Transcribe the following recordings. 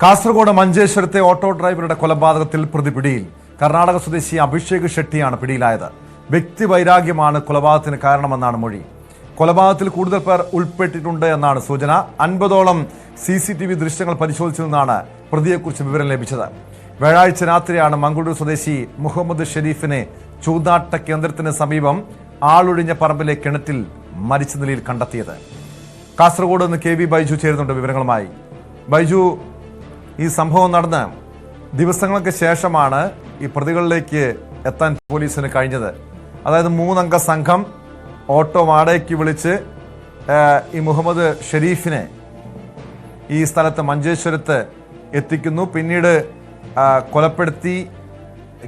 Kasaragod മഞ്ചേശ്വരത്തെ auto ഡ്രൈവറുടെ കൊലപാതകത്തിൽ പ്രതി പിടിയിൽ. കർണാടക സ്വദേശി അഭിഷേക് ഷെട്ടിയാണ് പിടിയിലായത്. വ്യക്തിവൈരാഗ്യമാണ് കൊലപാതകത്തിന് കാരണമെന്നാണ് മൊഴി. കൊലപാതകത്തിൽ കൂടുതൽ പേർ ഉൾപ്പെട്ടിട്ടുണ്ട് എന്നാണ് സൂചന. 50ഓളം CCTV ദൃശ്യങ്ങൾ പരിശോധിച്ചതെന്നാണ് പ്രതിയെക്കുറിച്ച് വിവരം ലഭിച്ചത്. വ്യാഴാഴ്ച രാത്രിയാണ് മംഗളൂരു സ്വദേശി മുഹമ്മദ് ഷെരീഫിനെ ചൂതാട്ട കേന്ദ്രത്തിന് സമീപം ആളൊഴിഞ്ഞ പറമ്പിലെ കിണറ്റിൽ മരിച്ച നിലയിൽ കണ്ടെത്തിയത്. കാസർഗോഡ് നിന്ന് KV ബൈജു ചേരുന്നുണ്ട് വിവരങ്ങളുമായി. ബൈജു, ഈ സംഭവം നടന്ന് ദിവസങ്ങൾക്ക് ശേഷമാണ് ഈ പ്രതികളിലേക്ക് എത്താൻ പോലീസിന് കഴിഞ്ഞത്. അതായത് 3 അംഗ സംഘം ഓട്ടോ വാടകയ്ക്ക് വിളിച്ച് ഈ മുഹമ്മദ് ഷെരീഫിനെ ഈ സ്ഥലത്ത് മഞ്ചേശ്വരത്ത് എത്തിക്കുന്നു. പിന്നീട് കൊലപ്പെടുത്തി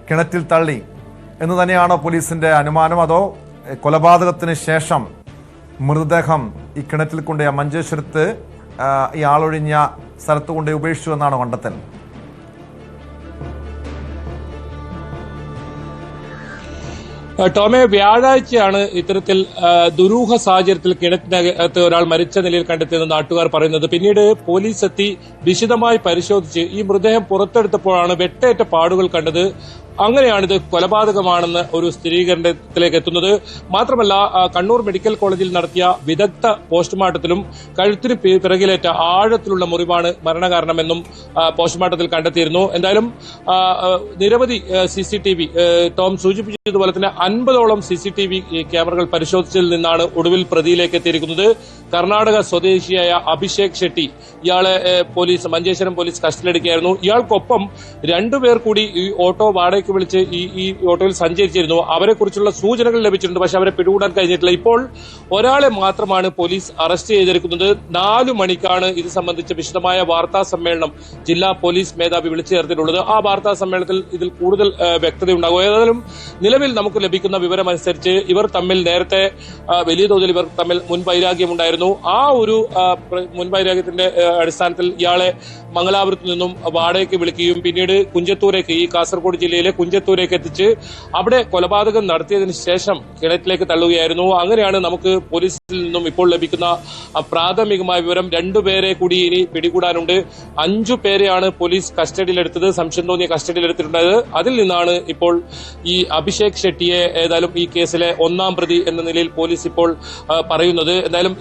കിണറ്റിൽ തള്ളി എന്ന് തന്നെയാണോ പോലീസിന്റെ അനുമാനം? അതോ കൊലപാതകത്തിന് ശേഷം മൃതദേഹം ഈ കിണറ്റിൽ കൊണ്ട് മഞ്ചേശ്വരത്ത് ഈ ആളൊഴിഞ്ഞ സ്ഥലത്ത് കൊണ്ട് ഉപേക്ഷിച്ചു എന്നാണ് കണ്ടെത്തൽ? ടോമെ, വ്യാഴാഴ്ചയാണ് ഇത്തരത്തിൽ ദുരൂഹ സാഹചര്യത്തിൽ കിണറ്റിനകത്ത് ഒരാൾ മരിച്ച നിലയിൽ കണ്ടെത്തിയെന്ന് നാട്ടുകാർ പറയുന്നത്. പിന്നീട് പോലീസ് എത്തി വിശദമായി പരിശോധിച്ച് ഈ മൃതദേഹം പുറത്തെടുത്തപ്പോഴാണ് വെട്ടേറ്റ പാടുകൾ കണ്ടത്. അങ്ങനെയാണിത് കൊലപാതകമാണെന്ന് ഒരു സ്ഥിരീകരണത്തിലേക്ക് എത്തുന്നത്. മാത്രമല്ല, കണ്ണൂർ മെഡിക്കൽ കോളേജിൽ നടത്തിയ വിദഗ്ധ പോസ്റ്റ്മോർട്ടത്തിലും കഴുത്തിന് പിറകിലേറ്റ ആഴത്തിലുള്ള മുറിവാണ് മരണകാരണമെന്നും പോസ്റ്റ്മോർട്ടത്തിൽ കണ്ടെത്തിയിരുന്നു. എന്തായാലും നിരവധി CCTV, ടോം സൂചിപ്പിച്ചതുപോലെ തന്നെ 50ഓളം CCTV ക്യാമറകൾ പരിശോധിച്ചതിൽ നിന്നാണ് ഒടുവിൽ പ്രതിയിലേക്ക് എത്തിയിരിക്കുന്നത്. കർണാടക സ്വദേശിയായ അഭിഷേക് ഷെട്ടി, ഇയാളെ മഞ്ചേശ്വരം പോലീസ് കസ്റ്റഡിയിലെടുക്കുകയായിരുന്നു. ഇയാൾക്കൊപ്പം 2 പേർ കൂടി ഈ ഓട്ടോ വാടകയ്ക്ക് വിളിച്ച് ഈ ഓട്ടോയിൽ സഞ്ചരിച്ചിരുന്നു. അവരെ കുറിച്ചുള്ള സൂചനകൾ ലഭിച്ചിട്ടുണ്ട്, പക്ഷെ അവരെ പിടികൂടാൻ കഴിഞ്ഞിട്ടില്ല. ഇപ്പോൾ ഒരാളെ മാത്രമാണ് പോലീസ് അറസ്റ്റ് ചെയ്തിരിക്കുന്നത്. 4 മണിക്കാണ് ഇത് സംബന്ധിച്ച വിശദമായ വാർത്താ സമ്മേളനം ജില്ലാ പോലീസ് മേധാവി വിളിച്ചു ചേർത്തിട്ടുള്ളത്. ആ വാർത്താ സമ്മേളനത്തിൽ ഇതിൽ കൂടുതൽ വ്യക്തതയുണ്ടാകും. ഏതായാലും നിലവിൽ നമുക്ക് ലഭിക്കുന്ന വിവരം അനുസരിച്ച് ഇവർ തമ്മിൽ നേരത്തെ വലിയ തോതിൽ മുൻവൈരാഗ്യമുണ്ടായിരുന്നു. ആ ഒരു മുൻവൈരാഗ്യത്തിന്റെ അടിസ്ഥാനത്തിൽ ഇയാളെ മംഗലാപുരത്ത് നിന്നും വാടകയ്ക്ക് വിളിക്കുകയും പിന്നീട് കുഞ്ചത്തൂരേക്ക്, ഈ കാസർഗോഡ് ജില്ലയിലെ കുഞ്ചത്തൂരേക്ക് എത്തിച്ച് അവിടെ കൊലപാതകം നടത്തിയതിനു ശേഷം കിണറ്റിലേക്ക് തള്ളുകയായിരുന്നു. അങ്ങനെയാണ് നമുക്ക് പോലീസിൽ നിന്നും ഇപ്പോൾ ലഭിക്കുന്ന പ്രാഥമികമായ വിവരം. 2 പേരെ കൂടി ഇനി പിടികൂടാനുണ്ട്. 5 പേരെയാണ് പോലീസ് കസ്റ്റഡിയിലെടുത്തത്, സംശയം തോന്നിയ കസ്റ്റഡിയിലെടുത്തിട്ടുണ്ടായത്. അതിൽ നിന്നാണ് ഇപ്പോൾ ഈ അഭിഷേക് ഷെട്ടിയെ ഏതായാലും ഈ കേസിലെ 1ാം പ്രതി എന്ന നിലയിൽ പോലീസ് ഇപ്പോൾ പറയുന്നത്. എന്തായാലും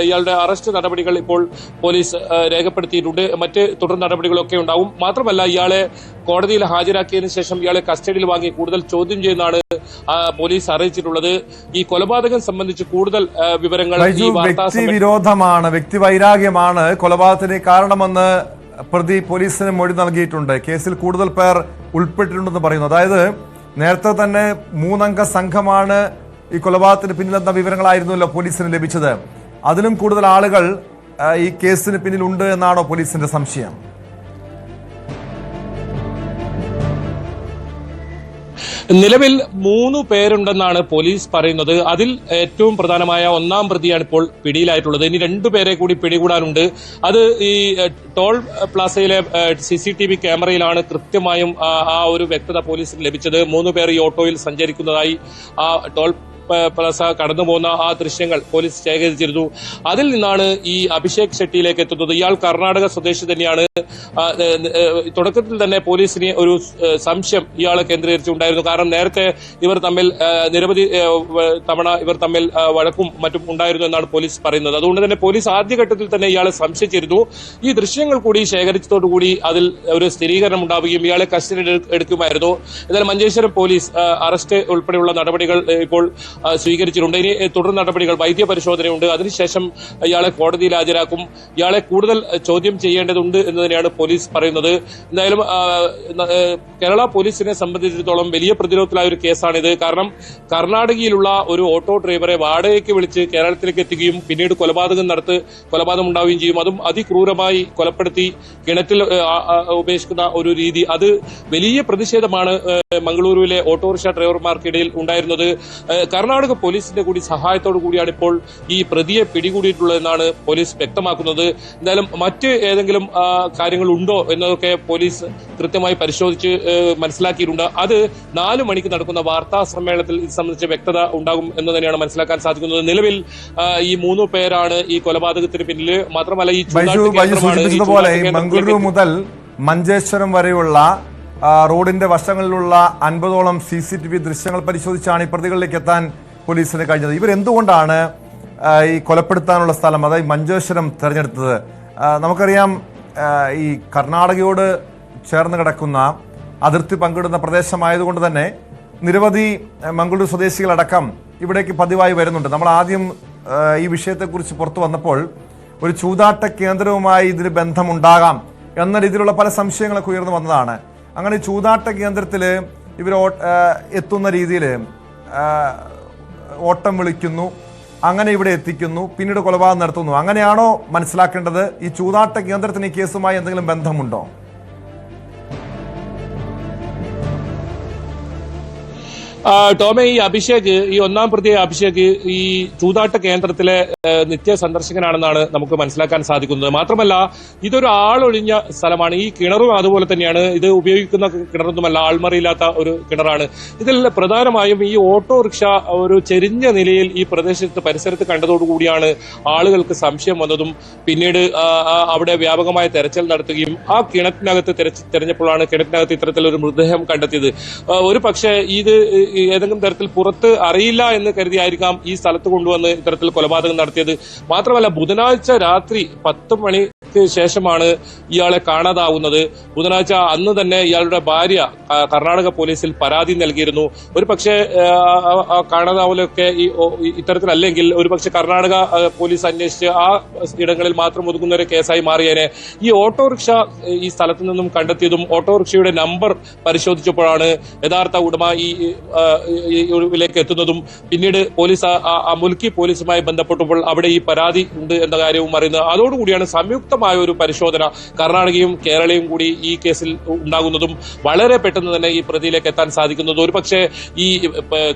ഇയാളുടെ അറസ്റ്റ് നടപടികൾ ഇപ്പോൾ പോലീസ് രേഖപ്പെടുത്തിയിട്ടുണ്ട്. മറ്റ് തുടർ നടപടികളൊക്കെ ഉണ്ടാവും. മാത്രമല്ല, ഇയാളെ കോടതിയിൽ ഹാജരാക്കിയതിനു ശേഷം ഇയാളെ കസ്റ്റഡിയിൽ വാങ്ങി കൂടുതൽ ചോദ്യം ചെയ്യുന്നതാണ് പോലീസ് അറിയിച്ചിട്ടുള്ളത്. ഈ കൊലപാതകം സംബന്ധിച്ച് കൂടുതൽ വിവരങ്ങൾ വ്യക്തിവിരോധമാണ്, വ്യക്തിവൈരാഗ്യമാണ് കൊലപാതകത്തിന് കാരണമെന്ന് പ്രതി പോലീസിന് മൊഴി നൽകിയിട്ടുണ്ട്. കേസിൽ കൂടുതൽ പേർ ഉൾപ്പെട്ടിട്ടുണ്ടെന്ന് പറയുന്നു. അതായത് നേരത്തെ തന്നെ 3 അംഗ സംഘമാണ് ഈ കൊലപാതകത്തിന് പിന്നിലെന്ന വിവരങ്ങളായിരുന്നല്ലോ പോലീസിന് ലഭിച്ചത്. അതിലും കൂടുതൽ ആളുകൾ ഈ കേസിന് പിന്നിലുണ്ട് എന്നാണോ പോലീസിന്റെ സംശയം? നിലവിൽ 3 പേരുണ്ടെന്നാണ് പോലീസ് പറയുന്നത്. അതിൽ ഏറ്റവും പ്രധാനമായ 1ാം പ്രതിയാണ് ഇപ്പോൾ പിടിയിലായിട്ടുള്ളത്. ഇനി 2 പേരെ കൂടി പിടികൂടാനുണ്ട്. അത് ഈ ടോൾ പ്ലാസയിലെ CCTV ക്യാമറയിലാണ് കൃത്യമായും ആ ഒരു വ്യക്തത പോലീസിന് ലഭിച്ചത്. 3 പേർ ഈ ഓട്ടോയിൽ സഞ്ചരിക്കുന്നതായി ആ ടോൾ പ്ലാസ കടന്നു പോകുന്ന ആ ദൃശ്യങ്ങൾ പോലീസ് ശേഖരിച്ചിരുന്നു. അതിൽ നിന്നാണ് ഈ അഭിഷേക് ഷെട്ടിയിലേക്ക് എത്തുന്നത്. ഇയാൾ കർണാടക സ്വദേശി തന്നെയാണ്. തുടക്കത്തിൽ തന്നെ പോലീസിന് ഒരു സംശയം ഇയാളെ കേന്ദ്രീകരിച്ചുണ്ടായിരുന്നു. കാരണം നേരത്തെ ഇവർ തമ്മിൽ നിരവധി തവണ വഴക്കും മറ്റും ഉണ്ടായിരുന്നു എന്നാണ് പോലീസ് പറയുന്നത്. അതുകൊണ്ട് തന്നെ പോലീസ് ആദ്യഘട്ടത്തിൽ തന്നെ ഇയാളെ സംശയിച്ചിരുന്നു. ഈ ദൃശ്യങ്ങൾ കൂടി ശേഖരിച്ചതോടുകൂടി അതിൽ ഒരു സ്ഥിരീകരണം ഉണ്ടാവുകയും ഇയാളെ കസ്റ്റഡിയിൽ എടുക്കുമായിരുന്നു. എന്നാൽ മഞ്ചേശ്വരം പോലീസ് അറസ്റ്റ് ഉൾപ്പെടെയുള്ള നടപടികൾ ഇപ്പോൾ സ്വീകരിച്ചിട്ടുണ്ട്. ഇനി തുടർ നടപടികൾ, വൈദ്യപരിശോധനയുണ്ട്. അതിനുശേഷം ഇയാളെ കോടതിയിൽ ഹാജരാക്കും. ഇയാളെ കൂടുതൽ ചോദ്യം ചെയ്യേണ്ടതുണ്ട് എന്ന് തന്നെയാണ് പോലീസ് പറയുന്നത്. എന്തായാലും കേരള പോലീസിനെ സംബന്ധിച്ചിടത്തോളം വലിയ പ്രതിരോധത്തിലായ ഒരു കേസാണിത്. കാരണം കർണാടകയിലുള്ള ഒരു ഓട്ടോ ഡ്രൈവറെ വാടകയ്ക്ക് വിളിച്ച് കേരളത്തിലേക്ക് എത്തിക്കുകയും പിന്നീട് കൊലപാതകം ഉണ്ടാവുകയും ചെയ്യും. അതും അതിക്രൂരമായി കൊലപ്പെടുത്തി കിണറ്റിൽ ഉപേക്ഷിക്കുന്ന ഒരു രീതി, അത് വലിയ പ്രതിഷേധമാണ് മംഗളൂരുവിലെ ഓട്ടോറിക്ഷ ഡ്രൈവർമാർക്കിടയിൽ ഉണ്ടായിരുന്നത്. കാരണം കർണാടക പോലീസിന്റെ കൂടി സഹായത്തോടു കൂടിയാണ് ഇപ്പോൾ ഈ പ്രതിയെ പിടികൂടിയിട്ടുള്ളതെന്നാണ് പോലീസ് വ്യക്തമാക്കുന്നത്. എന്തായാലും മറ്റ് ഏതെങ്കിലും കാര്യങ്ങൾ ഉണ്ടോ എന്നതൊക്കെ പോലീസ് കൃത്യമായി പരിശോധിച്ച് മനസ്സിലാക്കിയിട്ടുണ്ട്. അത് 4 മണിക്ക് നടക്കുന്ന വാർത്താ സമ്മേളനത്തിൽ ഇത് സംബന്ധിച്ച് വ്യക്തത ഉണ്ടാകും എന്ന് തന്നെയാണ് മനസ്സിലാക്കാൻ സാധിക്കുന്നത്. നിലവിൽ ഈ 3 പേരാണ് ഈ കൊലപാതകത്തിന് പിന്നിൽ. മാത്രമല്ല ഈ സൂചിപ്പിച്ചതുപോലെ മംഗളൂരു മുതൽ മഞ്ചേശ്വരം വരെയുള്ള റോഡിന്റെ വശങ്ങളിലുള്ള 50ഓളം CCTV ദൃശ്യങ്ങൾ പരിശോധിച്ചാണ് ഈ പ്രതികളിലേക്ക് എത്താൻ പോലീസിന് കഴിഞ്ഞത്. ഇവരെന്തുകൊണ്ടാണ് ഈ കൊലപ്പെടുത്താനുള്ള സ്ഥലം, അതായത് മഞ്ചേശ്വരം തെരഞ്ഞെടുത്തത്? നമുക്കറിയാം, ഈ കർണാടകയോട് ചേർന്ന് കിടക്കുന്ന അതിർത്തി പങ്കിടുന്ന പ്രദേശമായതുകൊണ്ട് തന്നെ നിരവധി മംഗളൂരു സ്വദേശികളടക്കം ഇവിടേക്ക് പതിവായി വരുന്നുണ്ട്. നമ്മൾ ആദ്യം ഈ വിഷയത്തെക്കുറിച്ച് പുറത്തു വന്നപ്പോൾ ഒരു ചൂതാട്ട കേന്ദ്രവുമായി ഇതിന് ബന്ധമുണ്ടാകാം എന്ന രീതിയിലുള്ള പല സംശയങ്ങളൊക്കെ ഉയർന്നു വന്നതാണ്. അങ്ങനെ ചൂതാട്ട കേന്ദ്രത്തിൽ ഇവർ എത്തുന്ന രീതിയിൽ ഓട്ടം വിളിക്കുന്നു, അങ്ങനെ ഇവിടെ എത്തിക്കുന്നു, പിന്നീട് കൊലപാതകം നടത്തുന്നു. അങ്ങനെയാണോ മനസ്സിലാക്കേണ്ടത്? ഈ ചൂതാട്ട കേന്ദ്രത്തിന് ഈ കേസുമായി എന്തെങ്കിലും ബന്ധമുണ്ടോ? ടോമെ, ഈ അഭിഷേക്, ഈ 1-ാം പ്രതി അഭിഷേക് ഈ ചൂതാട്ട കേന്ദ്രത്തിലെ നിത്യ സന്ദർശകനാണെന്നാണ് നമുക്ക് മനസ്സിലാക്കാൻ സാധിക്കുന്നത്. മാത്രമല്ല, ഇതൊരു ആളൊഴിഞ്ഞ സ്ഥലമാണ്. ഈ കിണറും അതുപോലെ തന്നെയാണ്. ഇത് ഉപയോഗിക്കുന്ന കിണറൊന്നുമല്ല, ആൾമറിയില്ലാത്ത ഒരു കിണറാണ്. ഇതിൽ പ്രധാനമായും ഈ ഓട്ടോറിക്ഷ ഒരു ചെരിഞ്ഞ നിലയിൽ ഈ പരിസരത്ത് കണ്ടതോടുകൂടിയാണ് ആളുകൾക്ക് സംശയം വന്നതും പിന്നീട് അവിടെ വ്യാപകമായ തെരച്ചിൽ നടത്തുകയും ആ കിണറ്റിനകത്ത് തെരഞ്ഞപ്പോഴാണ് കിണറ്റിനകത്ത് ഇത്തരത്തിലൊരു മൃതദേഹം കണ്ടെത്തിയത്. ഒരു പക്ഷേ ഇത് ഏതെങ്കിലും തരത്തിൽ പുറത്ത് അറിയില്ല എന്ന് കരുതിയായിരിക്കാം ഈ സ്ഥലത്ത് കൊണ്ടുവന്ന് ഇത്തരത്തിൽ കൊലപാതകം നടത്തിയത്. മാത്രമല്ല, ബുധനാഴ്ച രാത്രി 10 മണിക്ക് ശേഷമാണ് ഇയാളെ കാണാതാവുന്നത്. ബുധനാഴ്ച അന്ന് തന്നെ ഇയാളുടെ ഭാര്യ കർണാടക പോലീസിൽ പരാതി നൽകിയിരുന്നു. ഒരു പക്ഷേ കാണാതാവലൊക്കെ ഇത്തരത്തിലല്ലെങ്കിൽ ഒരു പക്ഷെ കർണാടക പോലീസ് അന്വേഷിച്ച് ആ ഇടങ്ങളിൽ മാത്രം ഒതുങ്ങുന്ന ഒരു കേസായി മാറിയേനെ. ഈ ഓട്ടോറിക്ഷ ഈ സ്ഥലത്ത് നിന്നും കണ്ടെത്തിയതും ഓട്ടോറിക്ഷയുടെ നമ്പർ പരിശോധിച്ചപ്പോഴാണ് യഥാർത്ഥ ഉടമ ിലേക്ക് എത്തുന്നതും പിന്നീട് പോലീസ് മുൽക്കി പോലീസുമായി ബന്ധപ്പെട്ടപ്പോൾ അവിടെ ഈ പരാതി ഉണ്ട് എന്ന കാര്യവും അറിയുന്നത്. അതോടുകൂടിയാണ് സംയുക്തമായ ഒരു പരിശോധന കർണാടകയും കേരളയും കൂടി ഈ കേസിൽ ഉണ്ടാകുന്നതും വളരെ പെട്ടെന്ന് തന്നെ ഈ പ്രതിയിലേക്ക് എത്താൻ സാധിക്കുന്നത്. ഒരു പക്ഷേ ഈ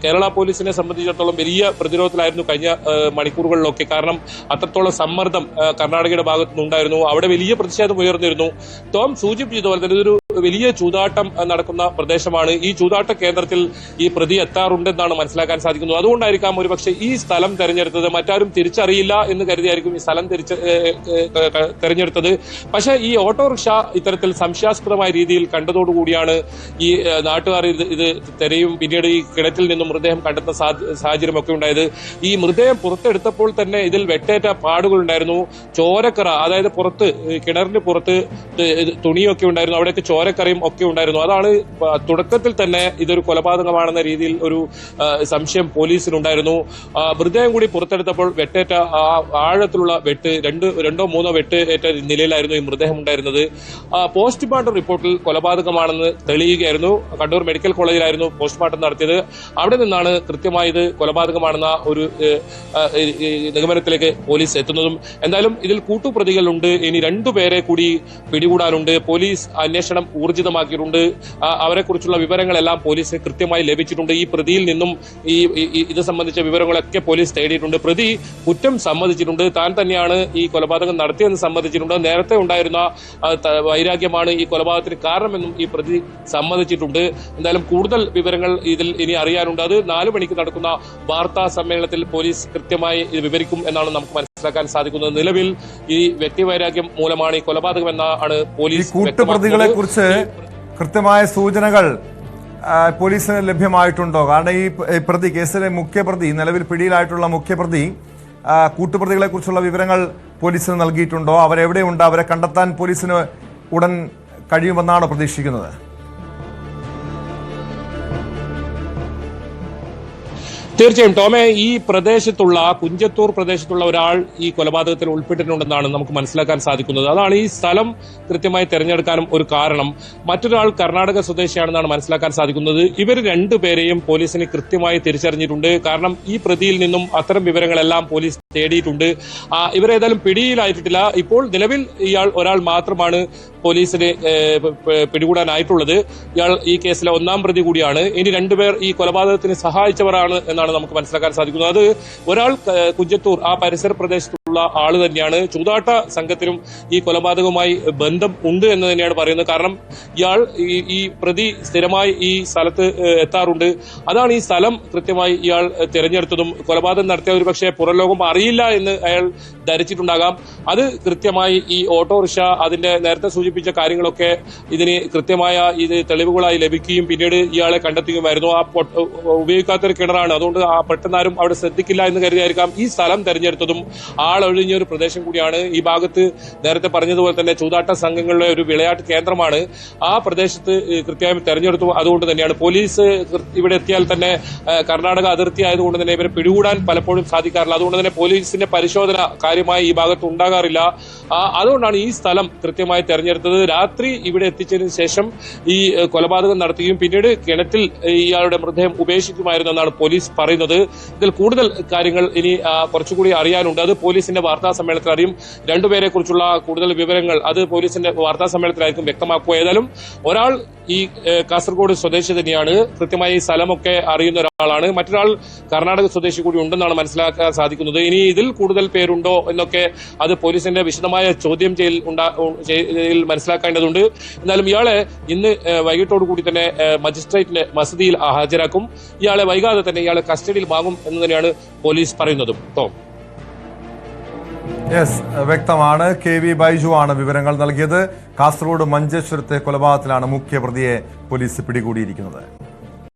കേരള പോലീസിനെ സംബന്ധിച്ചിടത്തോളം വലിയ പ്രതിരോധത്തിലായിരുന്നു കഴിഞ്ഞ മണിക്കൂറുകളിലൊക്കെ. കാരണം അത്രത്തോളം സമ്മർദ്ദം കർണാടകയുടെ ഭാഗത്തു നിന്നുണ്ടായിരുന്നു. അവിടെ വലിയ പ്രതിഷേധം ഉയർന്നിരുന്നു. ടോം സൂചിപ്പിച്ചതുപോലെ തന്നെ ഇതൊരു വലിയ ചൂതാട്ടം നടക്കുന്ന പ്രദേശമാണ്. ഈ ചൂതാട്ട കേന്ദ്രത്തിൽ ഈ പ്രതി എത്താറുണ്ടെന്നാണ് മനസ്സിലാക്കാൻ സാധിക്കുന്നത്. അതുകൊണ്ടായിരിക്കാം ഒരുപക്ഷെ ഈ സ്ഥലം തെരഞ്ഞെടുത്തത്. മറ്റാരും തിരിച്ചറിയില്ല എന്ന് കരുതിയായിരിക്കും ഈ സ്ഥലം തെരഞ്ഞെടുത്തത്. പക്ഷേ ഈ ഓട്ടോറിക്ഷ ഇത്തരത്തിൽ സംശയാസ്പദമായ രീതിയിൽ കണ്ടതോടുകൂടിയാണ് ഈ നാട്ടുകാർ ഇത് തെരയും പിന്നീട് ഈ കിണറ്റിൽ നിന്നും മൃതദേഹം കണ്ടെത്തുന്ന സാഹചര്യമൊക്കെ ഉണ്ടായത്. ഈ മൃതദേഹം പുറത്തെടുത്തപ്പോൾ തന്നെ ഇതിൽ വെട്ടേറ്റ പാടുകൾ ഉണ്ടായിരുന്നു. ചോരക്കറ, അതായത് പുറത്ത് കിണറിന് പുറത്ത് തുണിയൊക്കെ ഉണ്ടായിരുന്നു. അവിടെയൊക്കെ ചോരക്കറയും ഒക്കെ ഉണ്ടായിരുന്നു. അതാണ് തുടക്കത്തിൽ തന്നെ ഇതൊരു കൊലപാതകമാണെന്ന രീതിയിൽ ഒരു സംശയം പോലീസിനുണ്ടായിരുന്നു. മൃതദേഹം കൂടി പുറത്തെടുത്തപ്പോൾ വെട്ടേറ്റ ആഴത്തിലുള്ള വെട്ട്, 2-3 വെട്ട് ഏറ്റ നിലയിലായിരുന്നു ഈ മൃതദേഹം ഉണ്ടായിരുന്നത്. പോസ്റ്റ്മോർട്ടം റിപ്പോർട്ടിൽ കൊലപാതകമാണെന്ന് തെളിയുകയായിരുന്നു. കണ്ണൂർ മെഡിക്കൽ കോളേജിലായിരുന്നു പോസ്റ്റ്മോർട്ടം നടത്തിയത്. അവിടെ നിന്നാണ് കൃത്യമായി ഇത് കൊലപാതകമാണെന്ന ഒരു നിഗമനത്തിലേക്ക് പോലീസ് എത്തുന്നതും. എന്തായാലും ഇതിൽ കൂട്ടുപ്രതികളുണ്ട്. ഇനി 2 പേരെ കൂടി പിടികൂടാനുണ്ട്. പോലീസ് അന്വേഷണം ഊർജിതമാക്കിയിട്ടുണ്ട്. അവരെക്കുറിച്ചുള്ള വിവരങ്ങളെല്ലാം പോലീസിന് കൃത്യമായി ലഭിച്ചിട്ടുണ്ട്. ഈ പ്രതിയിൽ നിന്നും ഇത് സംബന്ധിച്ച വിവരങ്ങളൊക്കെ പോലീസ് തേടിയിട്ടുണ്ട്. പ്രതി കുറ്റം സമ്മതിച്ചിട്ടുണ്ട്. താൻ തന്നെയാണ് ഈ കൊലപാതകം നടത്തിയെന്ന് സമ്മതിച്ചിട്ടുണ്ട്. നേരത്തെ ഉണ്ടായിരുന്ന വൈരാഗ്യമാണ് ഈ കൊലപാതകത്തിന് കാരണമെന്നും ഈ പ്രതി സമ്മതിച്ചിട്ടുണ്ട്. എന്തായാലും കൂടുതൽ വിവരങ്ങൾ ഇതിൽ ഇനി അറിയാനുണ്ട്. അത് 4 മണിക്ക് നടക്കുന്ന വാർത്താ സമ്മേളനത്തിൽ പോലീസ് കൃത്യമായി ഇത് വിവരിക്കും എന്നാണ് നമുക്ക് മനസ്സിലാക്കാൻ സാധിക്കുന്നത്. നിലവിൽ ഈ വ്യക്തിവൈരാഗ്യം മൂലമാണ് ഈ കൊലപാതകം എന്നാണ് പോലീസ്. കൂട്ടുപ്രതികളെ കുറിച്ച് കൃത്യമായ സൂചനകൾ പോലീസിന് ലഭ്യമായിട്ടുണ്ടോ? കാരണം ഈ പ്രതി, കേസിലെ മുഖ്യപ്രതി, നിലവിൽ പിടിയിലായിട്ടുള്ള മുഖ്യപ്രതി, കൂട്ടുപ്രതികളെ കുറിച്ചുള്ള വിവരങ്ങൾ പോലീസിന് നൽകിയിട്ടുണ്ടോ? അവരെവിടെയുണ്ട്? അവരെ കണ്ടെത്താൻ പോലീസിന് ഉടൻ കഴിയുമെന്നാണോ പ്രതീക്ഷിക്കുന്നത്? തീർച്ചയായും ടോമെ, ഈ പ്രദേശത്തുള്ള കുഞ്ചത്തൂർ പ്രദേശത്തുള്ള ഒരാൾ ഈ കൊലപാതകത്തിൽ ഉൾപ്പെട്ടിട്ടുണ്ടെന്നാണ് നമുക്ക് മനസ്സിലാക്കാൻ സാധിക്കുന്നത്. അതാണ് ഈ സ്ഥലം കൃത്യമായി തെരഞ്ഞെടുക്കാനും ഒരു കാരണം. മറ്റൊരാൾ കർണാടക സ്വദേശിയാണെന്നാണ് മനസ്സിലാക്കാൻ സാധിക്കുന്നത്. ഇവർ 2 പേരെയും പോലീസിന് കൃത്യമായി തിരിച്ചറിഞ്ഞിട്ടുണ്ട്. കാരണം ഈ പ്രതിയിൽ നിന്നും അത്തരം വിവരങ്ങളെല്ലാം പോലീസ് തേടിയിട്ടുണ്ട്. ഇവരേതായാലും പിടിയിലായിട്ടില്ല. ഇപ്പോൾ നിലവിൽ ഒരാൾ മാത്രമാണ് പോലീസിന് പിടികൂടാനായിട്ടുള്ളത്. ഇയാൾ ഈ കേസിലെ 1-ാം പ്രതി കൂടിയാണ്. ഇനി 2 പേർ ഈ കൊലപാതകത്തിന് സഹായിച്ചവരാണ് എന്നാണ് എന്നാണ് നമുക്ക് മനസ്സിലാക്കാൻ സാധിക്കുന്നത്. അത് ഒരാൾ കുഞ്ചത്തൂർ ആ പരിസര പ്രദേശത്തുള്ള ആള് തന്നെയാണ്. ചൂതാട്ട സംഘത്തിനും ഈ കൊലപാതകവുമായി ബന്ധം ഉണ്ട് എന്ന് തന്നെയാണ് പറയുന്നത്. കാരണം ഇയാൾ ഈ പ്രതി സ്ഥിരമായി ഈ സ്ഥലത്ത് എത്താറുണ്ട്. അതാണ് ഈ സ്ഥലം കൃത്യമായി ഇയാൾ തിരഞ്ഞെടുത്തതും. കൊലപാതകം നടത്തിയ ഒരു പക്ഷേ പുറം ലോകം അറിയില്ല എന്ന് അയാൾ ധരിച്ചിട്ടുണ്ടാകാം. അത് കൃത്യമായി ഈ ഓട്ടോറിക്ഷ അതിന്റെ നേരത്തെ സൂചിപ്പിച്ച കാര്യങ്ങളൊക്കെ ഇതിന് കൃത്യമായ ഇത് തെളിവുകളായി ലഭിക്കുകയും പിന്നീട് ഇയാളെ കണ്ടെത്തുകയുമായിരുന്നു. ആ ഉപയോഗിക്കാത്തൊരു കിണറാണ്, അതുകൊണ്ട് ആ പെട്ടെന്നാരും അവിടെ ശ്രദ്ധിക്കില്ല എന്ന് കരുതിയായിരിക്കാം ഈ സ്ഥലം തെരഞ്ഞെടുത്തതും. ആളൊഴിഞ്ഞ ഒരു പ്രദേശം കൂടിയാണ്. ഈ ഭാഗത്ത് നേരത്തെ പറഞ്ഞതുപോലെ തന്നെ ചൂതാട്ട സംഘങ്ങളുടെ ഒരു വിളയാട്ട് കേന്ദ്രമാണ്. ആ പ്രദേശത്ത് കൃത്യമായി തെരഞ്ഞെടുത്തു. അതുകൊണ്ട് തന്നെയാണ് പോലീസ് ഇവിടെ എത്തിയാൽ തന്നെ കർണാടക അതിർത്തി ആയതുകൊണ്ട് തന്നെ ഇവരെ പിടികൂടാൻ പലപ്പോഴും സാധിക്കാറില്ല. അതുകൊണ്ട് തന്നെ പോലീസിന്റെ പരിശോധന കാര്യമായി ഈ ഭാഗത്ത് ഉണ്ടാകാറില്ല. അതുകൊണ്ടാണ് ഈ സ്ഥലം കൃത്യമായി തെരഞ്ഞെടുത്തത്. രാത്രി ഇവിടെ എത്തിച്ചതിന് ശേഷം ഈ കൊലപാതകം നടത്തുകയും പിന്നീട് കിണറ്റിൽ ഇയാളുടെ മൃതദേഹം ഉപേക്ഷിക്കുമായിരുന്നു എന്നാണ് പോലീസ് പറയുന്നത്. ഇതിൽ കൂടുതൽ കാര്യങ്ങൾ ഇനി കുറച്ചുകൂടി അറിയാനുണ്ട്. അത് പോലീസിന്റെ വാർത്താ സമ്മേളനത്തിൽ അറിയും. രണ്ടുപേരെ കുറിച്ചുള്ള കൂടുതൽ വിവരങ്ങൾ അത് പോലീസിന്റെ വാർത്താ സമ്മേളനത്തിലായിരിക്കും വ്യക്തമാക്കുക. ഏതായാലും ഒരാൾ ഈ കാസർഗോഡ് സ്വദേശി തന്നെയാണ്, കൃത്യമായി ഈ സ്ഥലമൊക്കെ അറിയുന്ന ഒരാളാണ്. മറ്റൊരാൾ കർണാടക സ്വദേശി കൂടി ഉണ്ടെന്നാണ് മനസ്സിലാക്കാൻ സാധിക്കുന്നത്. ഇനി ഇതിൽ കൂടുതൽ പേരുണ്ടോ എന്നൊക്കെ അത് പോലീസിന്റെ വിശദമായ ചോദ്യം ചെയ്യൽ മനസ്സിലാക്കേണ്ടതുണ്ട്. എന്നാലും ഇയാളെ ഇന്ന് വൈകിട്ടോടുകൂടി തന്നെ മജിസ്ട്രേറ്റിന്റെ മസദിയിൽ ഹാജരാക്കും. ഇയാളെ വൈകാതെ തന്നെ ഇയാളെ കസ്റ്റഡിയിൽ വാങ്ങും എന്ന് തന്നെയാണ് പോലീസ് പറയുന്നതും. വ്യക്തമാണ്. KV ബൈജു ആണ് വിവരങ്ങൾ നൽകിയത്. കാസർഗോഡ് മഞ്ചേശ്വരത്തെ കൊലപാതകത്തിലാണ് മുഖ്യപ്രതിയെ പോലീസ് പിടികൂടിയിരിക്കുന്നത്.